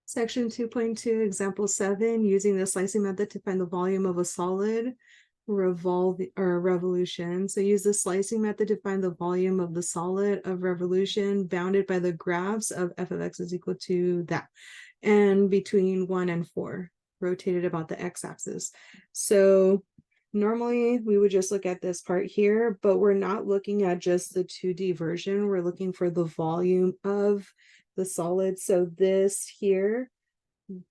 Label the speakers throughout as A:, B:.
A: Section 2.2, example 7, using the slicing method to find the volume of a solid revolution. So use the slicing method to find the volume of the solid of revolution bounded by the graphs of f of x is equal to that, and between 1 and 4, rotated about the x-axis. So normally we would just look at this part here, but we're not looking at just the 2D version. We're looking for the volume of the solid. So this here,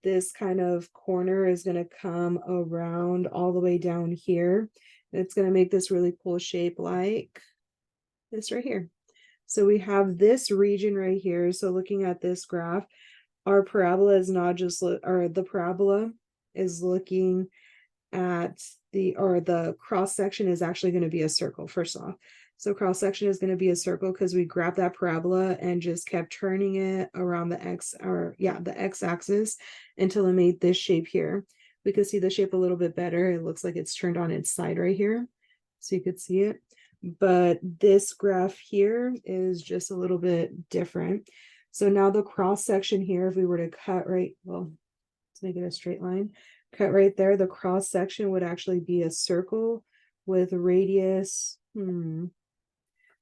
A: this kind of corner is going to come around all the way down here. It's going to make this really cool shape like this right here. So we have this region right here. So looking at this graph, our parabola is not just, or the parabola is looking at the cross section is actually going to be a circle first off. So cross section is going to be a circle because we grabbed that parabola and just kept turning it around the x-axis until it made this shape here. We could see the shape a little bit better. It looks like it's turned on its side right here, so you could see it. But this graph here is just a little bit different. So now the cross section here, if we were to cut let's make it a straight line. Cut right there, the cross section would actually be a circle with radius.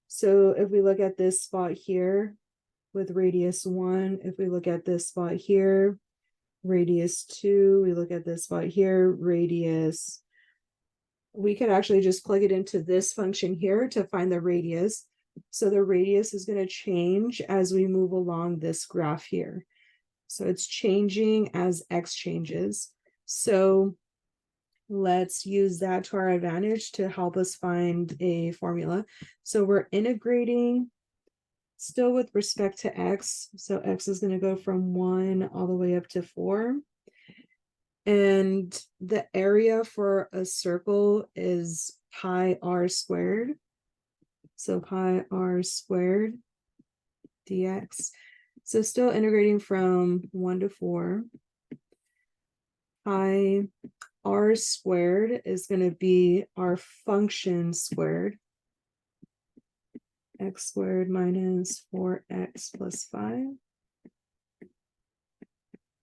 A: So if we look at this spot here with radius 1, if we look at this spot here, radius 2, we look at this spot here, radius. We could actually just plug it into this function here to find the radius. So the radius is going to change as we move along this graph here. So it's changing as x changes. So let's use that to our advantage to help us find a formula. So we're integrating still with respect to x. So x is going to go from 1 all the way up to 4. And the area for a circle is pi r squared. So pi r squared dx. So still integrating from 1 to 4. Pi r squared is going to be our function squared. X squared minus 4x plus 5.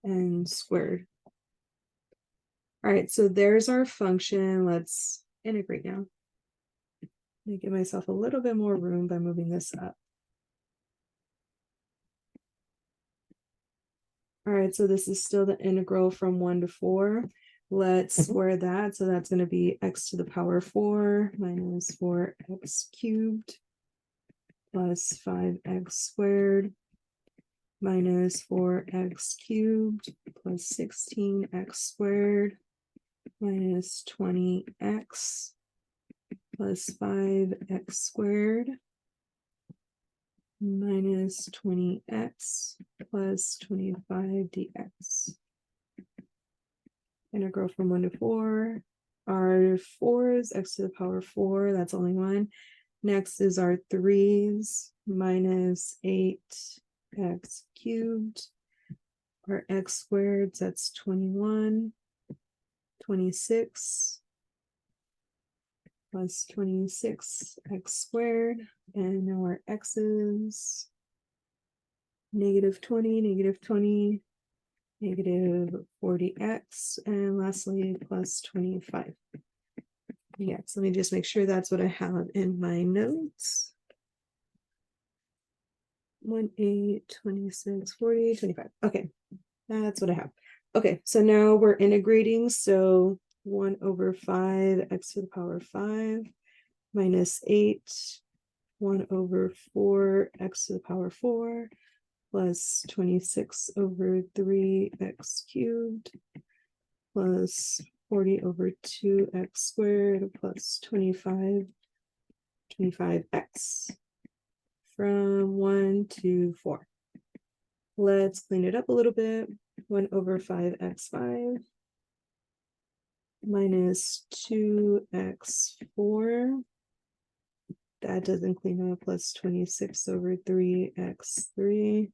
A: And squared. All right, so there's our function. Let's integrate now. Let me give myself a little bit more room by moving this up. All right, so this is still the integral from 1 to 4. Let's square that. So that's going to be x to the power 4 minus 4x cubed plus 5x squared minus 4x cubed plus 16x squared minus 20x plus 5x squared minus 20x plus 25 dx. Integral from 1 to 4. Our 4 is x to the power 4. That's only 1. Next is our 3's minus 8x cubed. Our x squared, that's 21. 26 plus 26x squared. And now our x's negative 20, negative 20, negative 40x, and lastly plus 25. Yes, let me just make sure that's what I have in my notes. 1, 8, 26, 40, 25. Okay, that's what I have. Okay, so now we're integrating. So 1 over 5 x to the power 5 minus 8, 1 over 4 x to the power 4 plus 26 over 3 x cubed plus 40 over 2x squared plus 25x from 1 to 4. Let's clean it up a little bit. 1 over 5x5 minus 2x4. That doesn't clean up, plus 26 over 3x3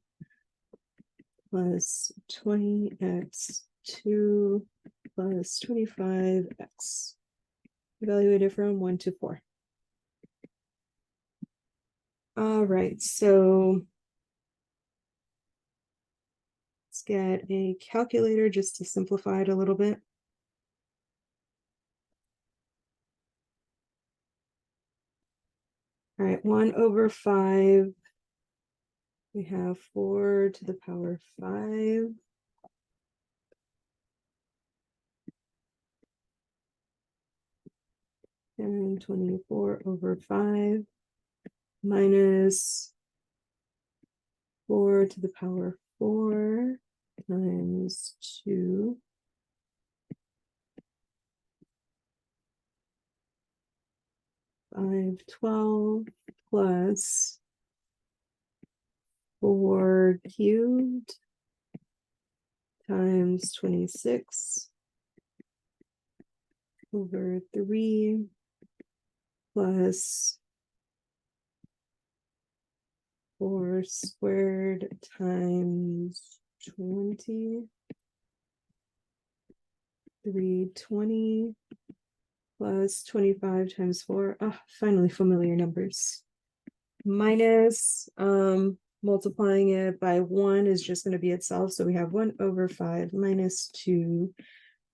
A: plus 20x2 plus 25x. Evaluated from 1 to 4. All right, so Let's get a calculator just to simplify it a little bit. All right, 1/5. We have 4 to the power 5. And 24/5 minus 4 to the power 4 times 2. Five 12 plus 4 cubed times 26 over 3 plus 4 squared times 20. 320 plus 25 times 4. Ah, finally familiar numbers. Minus multiplying it by 1 is just going to be itself. So we have 1/5 minus 2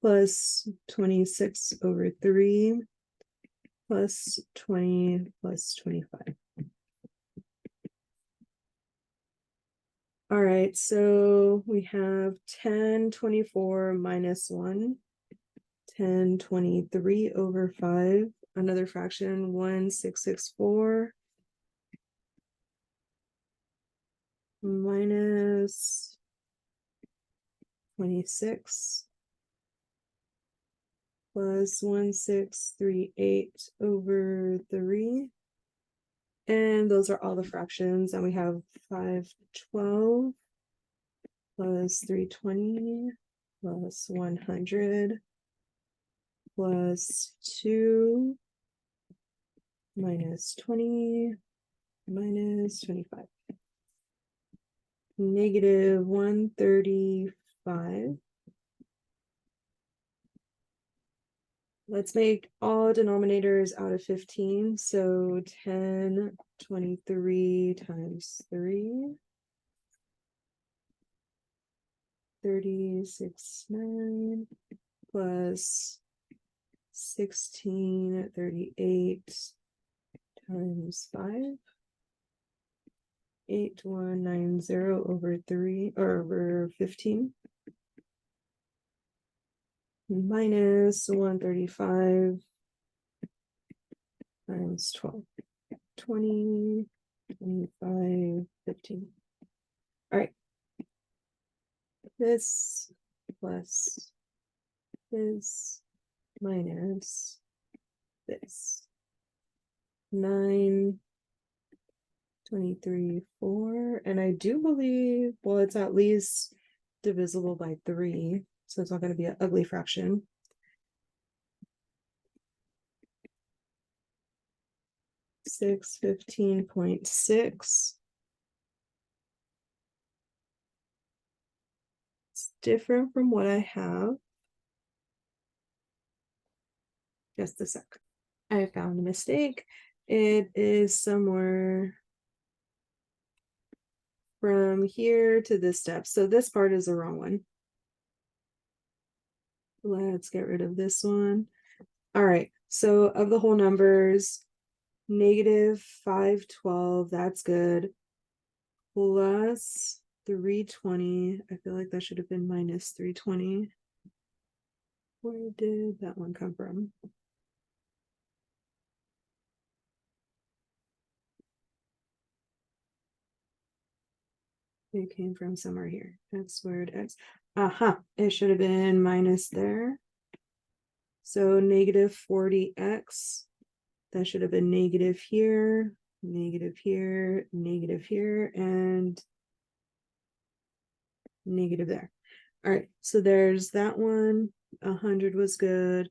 A: plus 26/3 plus 20 plus 25. All right, so we have 10/24 minus 1, 10/23/5, another fraction, 1/6/4 minus 26 plus 1/638/3. And those are all the fractions. And we have 512 plus 320 plus 100 plus 2 minus 20 minus 25. Negative 135. Let's make all denominators out of 15. So 10/23 times 3. 36/9 plus 16/38 times 5. 8190/3 or over 15. Minus 135 times 12. 20, 25, 15. All right. This plus this minus this. 9, 23, 4. And I do believe, well, it's at least divisible by 3. So it's not going to be an ugly fraction. 615.6. It's different from what I have. Just a sec. I found a mistake. It is somewhere from here to this step. So this part is the wrong one. Let's get rid of this one. All right. So of the whole numbers, negative 512, that's good. Plus 320. I feel like that should have been minus 320. Where did that one come from? It came from somewhere here. X squared X. Aha, it should have been minus there. So negative 40x. That should have been negative here, negative here, negative here, and negative there. All right, so there's that one. 100 was good.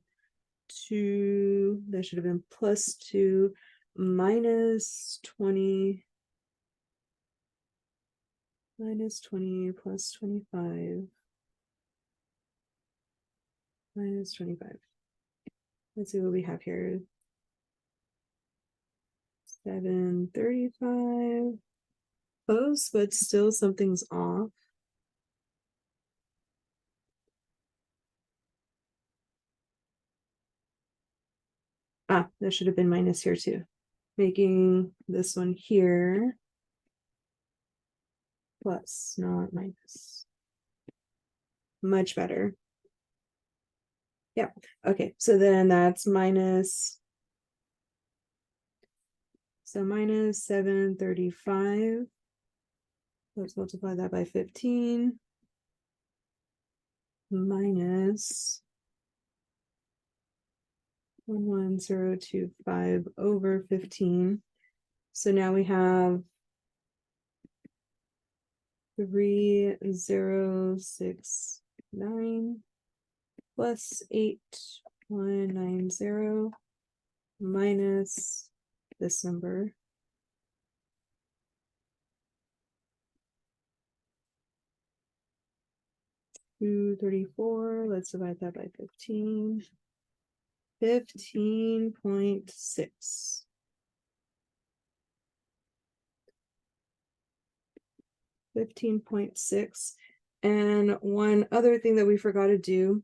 A: 2, that should have been plus 2, minus 20, minus 20 plus 25, minus 25. Let's see what we have here. 735. Close, but still something's off. There should have been minus here too. Making this one here plus, not minus. Much better. Yep. Okay, so then that's minus. So minus 735. Let's multiply that by 15. Minus 11025 over 15. So now we have 3069 plus 8190 minus this number. 234. Let's divide that by 15. 15.6. 15.6. And one other thing that we forgot to do,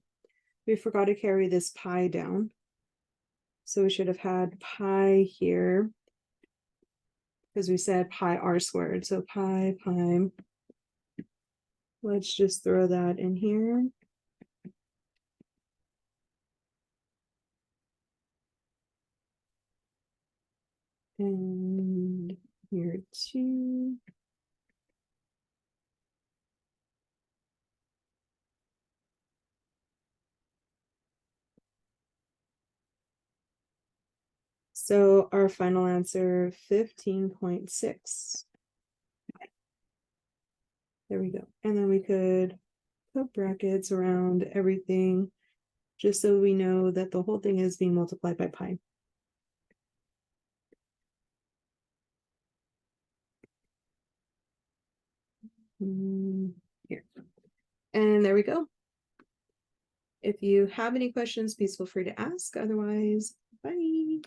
A: we forgot to carry this pi down. So we should have had pi here, because we said pi r squared. So pi. Let's just throw that in here. And here too. So our final answer, 15.6. There we go. And then we could put brackets around everything, just so we know that the whole thing is being multiplied by pi. Here. And there we go. If you have any questions, please feel free to ask. Otherwise, bye.